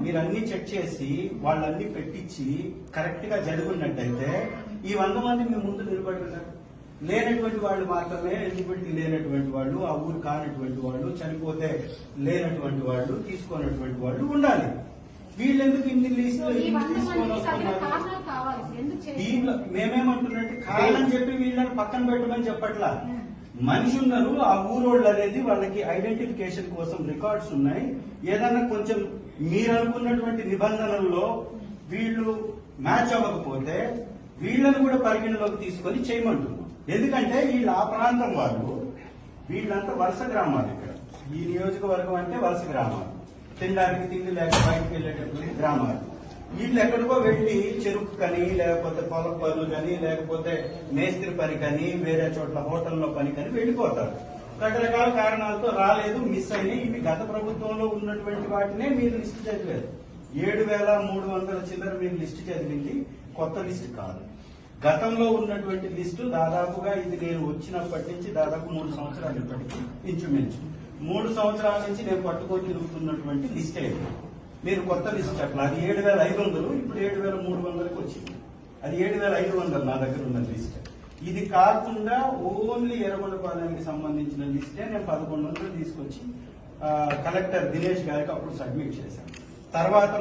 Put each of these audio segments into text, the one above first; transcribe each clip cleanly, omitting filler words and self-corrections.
మీరు అన్ని చెక్ చేసి వాళ్ళన్ని పెట్టించి కరెక్ట్ గా జరుగున్నట్టయితే ఈ 100 మంది మీ ముందు నిలబడుతున్నారు. లేనటువంటి వాళ్ళు మాత్రమే, ఎలిజిబిలిటీ లేనటువంటి వాళ్ళు, ఆ ఊరు కానటువంటి వాళ్ళు, చనిపోతే లేనటువంటి వాళ్ళు, తీసుకున్నటువంటి వాళ్ళు ఉండాలి. వీళ్ళెందుకు ఇన్ని లిస్టులు తీసుకొని వస్తున్నారు? దీంట్లో మేమేమంటున్నట్టు కావాలని చెప్పి వీళ్ళని పక్కన పెట్టమని చెప్పట్లా. మనిషి ఉన్నారు, ఆ ఊరోళ్ళు అనేది వాళ్ళకి ఐడెంటిఫికేషన్ కోసం రికార్డ్స్ ఉన్నాయి. ఏదన్నా కొంచెం మీరు అనుకున్నటువంటి నిబంధనల్లో వీళ్ళు మ్యాచ్ అవ్వకపోతే వీళ్ళని కూడా పరిగణలోకి తీసుకొని చేయమంటున్నాం. ఎందుకంటే వీళ్ళు ఆ ప్రాంతం వాళ్ళు, వీళ్ళంతా వలస గ్రామాలు. ఇక్కడ ఈ నియోజకవర్గం అంటే వలస గ్రామాలు, తినడానికి తిండి లేక బయటకు వెళ్ళేటటువంటి గ్రామాలు. వీళ్ళు ఎక్కడికో వెళ్లి చెరుకు కని, లేకపోతే పొలం పనులు కానీ, లేకపోతే మేస్త్రి పని కానీ, వేరే చోట్ల హోటల్లో పని కానీ వెళ్ళిపోతారు. రకరకాల కారణాలతో రాలేదు, మిస్ అయినాయి. ఇవి గత ప్రభుత్వంలో ఉన్నటువంటి వాటినే మీరు లిస్టు చదివారు. 7,300 చిల్లర మీరు లిస్టు చదివింది కొత్త లిస్టు కాదు. గతంలో ఉన్నటువంటి లిస్టు దాదాపుగా ఇది నేను వచ్చినప్పటి నుంచి దాదాపు 3 సంవత్సరాలు ఇప్పటికీ ఇంచుమించు 3 సంవత్సరాల నుంచి నేను పట్టుకొని తిరుగుతున్నటువంటి లిస్ట్ అయితే మీరు కొత్త లిస్ట్ చెప్పాలి. అది 7,500, ఇప్పుడు 7,300కి వచ్చింది. అది 7,500 నా దగ్గర ఉన్న లిస్ట్. ఇది కాకుండా ఓన్లీ ఎర్రగొండపాలెంకి సంబంధించిన లిస్టే నేను 1,100 తీసుకొచ్చి కలెక్టర్ దినేష్ గారికి అప్పుడు సబ్మిట్ చేశాను. తర్వాత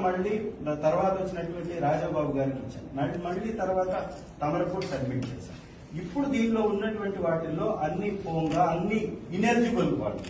వచ్చినటువంటి రాజాబాబు గారికి ఇచ్చాను. మళ్ళీ తర్వాత తమరకు సబ్మిట్ చేశాను. ఇప్పుడు దీనిలో ఉన్నటువంటి వాటిల్లో అన్ని పోంగా అన్ని ఇనెలిజిబుల్ వాళ్ళు